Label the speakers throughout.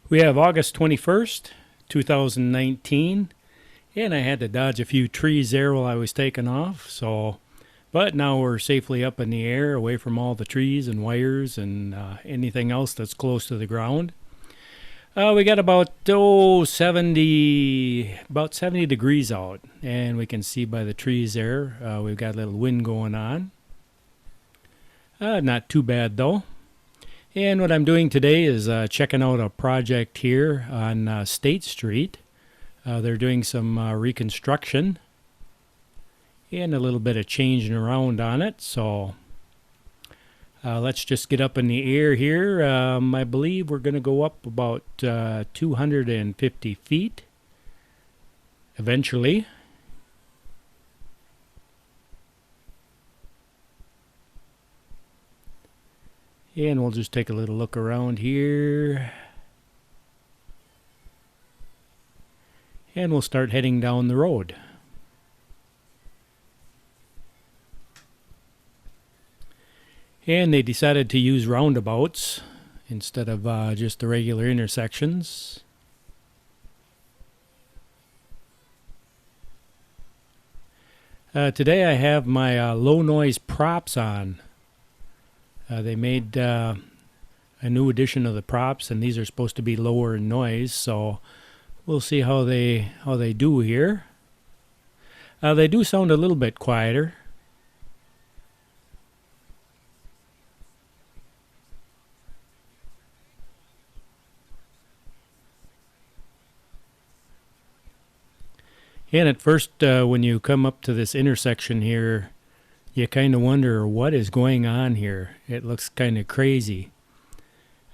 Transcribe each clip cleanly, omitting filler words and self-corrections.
Speaker 1: We have August 21st, 2019, and I had to dodge a few trees there while I was taking off. But now we're safely up in the air, away from all the trees and wires and anything else that's close to the ground. We got about 70 degrees out, and we can see by the trees there. We've got a little wind going on. Not too bad though. And what I'm doing today is checking out a project here on State Street. They're doing some reconstruction and a little bit of changing around on it. So let's just get up in the air here. I believe we're going to go up about 250 feet eventually. And we'll just take a little look around here. And we'll start heading down the road. And they decided to use roundabouts instead of just the regular intersections. Today I have my low noise props on. They made a new edition of the props, and these are supposed to be lower in noise, so we'll see how they do here. They do sound a little bit quieter. And at first, when you come up to this intersection here, you kind of wonder what is going on here. It looks kind of crazy.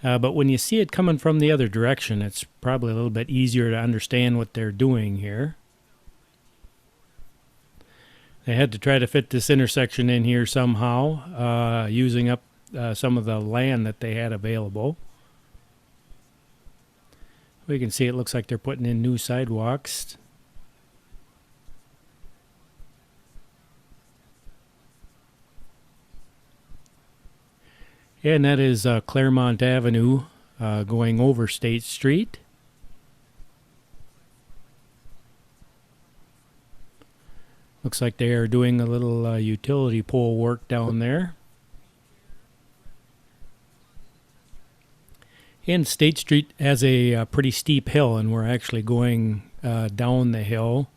Speaker 1: But when you see it coming from the other direction, it's probably a little bit easier to understand what they're doing here. They had to try to fit this intersection in here somehow, using up some of the land that they had available. We can see it looks like they're putting in new sidewalks. And that is Claremont Avenue going over State Street. Looks like they are doing a little utility pole work down there. And State Street has a pretty steep hill, and we're actually going down the hill.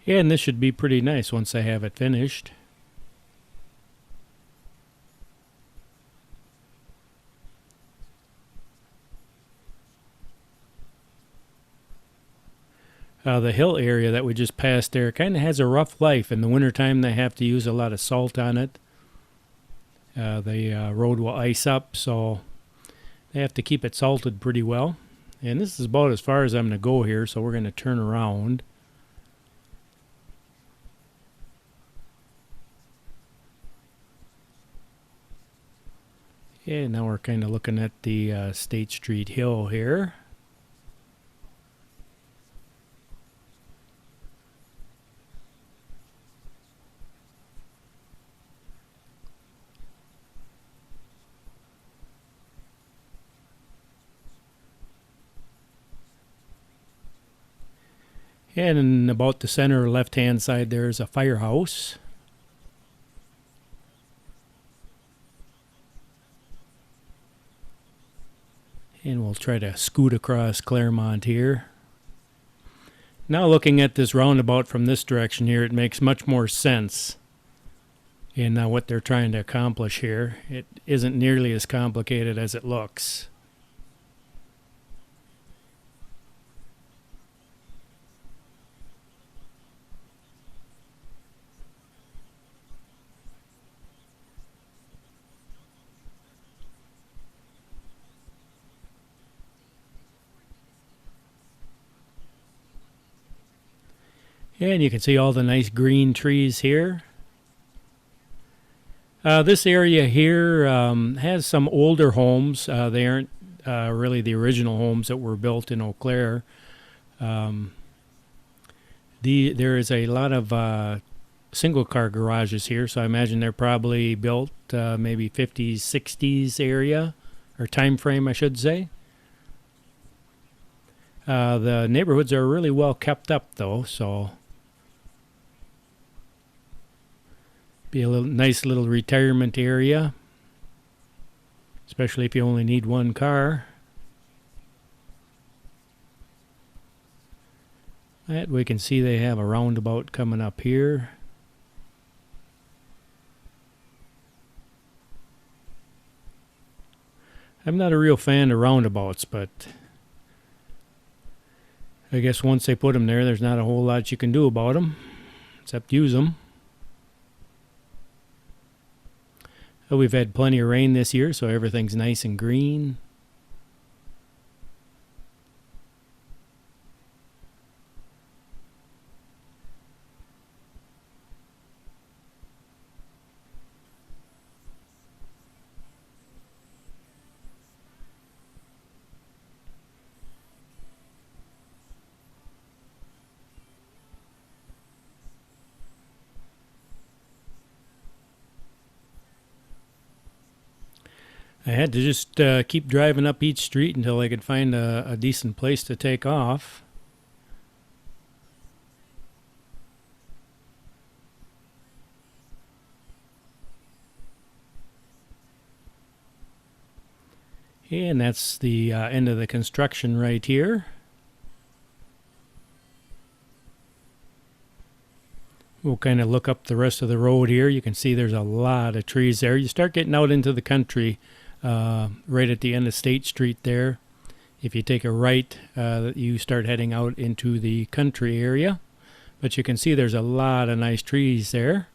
Speaker 1: Yeah, and this should be pretty nice once I have it finished. The hill area that we just passed there kind of has a rough life. In the wintertime, they have to use a lot of salt on it. The road will ice up, so they have to keep it salted pretty well. And this is about as far as I'm going to go here, so we're going to turn around. Yeah, now we're kind of looking at the State Street Hill here. And in about the center left-hand side, there's a firehouse. And we'll try to scoot across Claremont here. Now looking at this roundabout from this direction here, it makes much more sense in what they're trying to accomplish here. It isn't nearly as complicated as it looks. And you can see all the nice green trees here. This area here has some older homes. They aren't really the original homes that were built in Eau Claire. Um, there is a lot of single car garages here, so I imagine they're probably built maybe 50s, 60s area, or time frame, I should say. The neighborhoods are really well kept up, though, so be a nice little retirement area, especially if you only need one car. We can see they have a roundabout coming up here. I'm not a real fan of roundabouts, but I guess once they put them there, there's not a whole lot you can do about them, except use them. We've had plenty of rain this year, so everything's nice and green. I had to just keep driving up each street until I could find a decent place to take off. And that's the end of the construction right here. We'll kind of look up the rest of the road here. You can see there's a lot of trees there. You start getting out into the country right at the end of State Street there. If you take a right, you start heading out into the country area. But you can see there's a lot of nice trees there.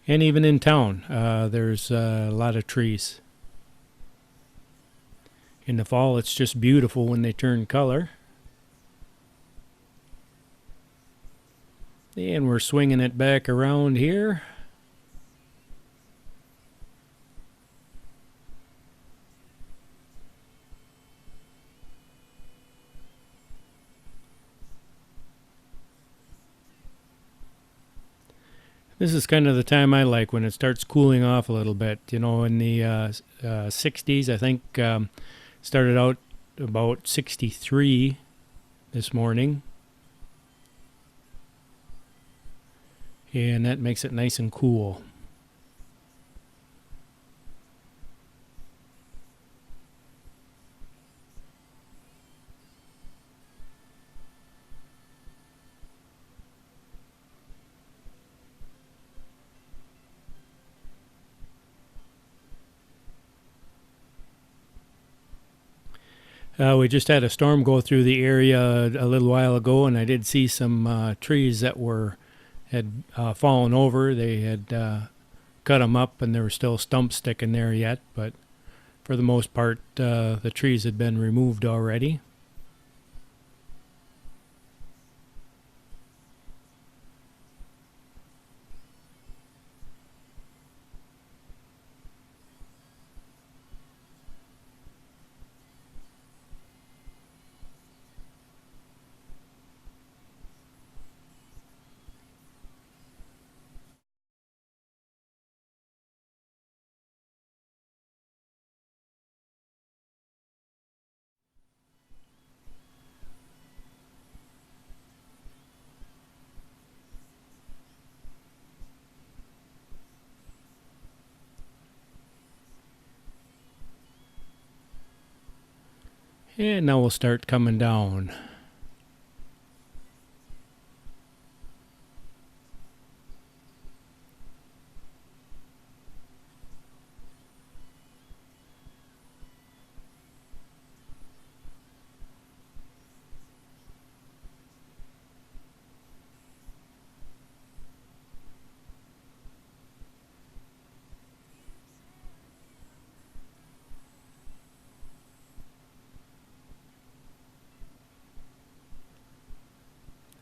Speaker 1: And even in town, there's a lot of trees. In the fall, it's just beautiful when they turn color. And we're swinging it back around here. This is kind of the time I like, when it starts cooling off a little bit. You know, in the 60s, I think, started out about 63 this morning. And that makes it nice and cool. We just had a storm go through the area a little while ago, and I did see some trees that had fallen over. They had cut them up, and there were still stumps sticking there yet, but for the most part, the trees had been removed already. And now we'll start coming down.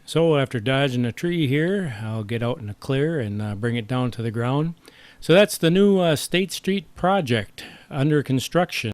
Speaker 1: So after dodging a tree here, I'll get out in the clear and bring it down to the ground. So that's the new State Street project under construction.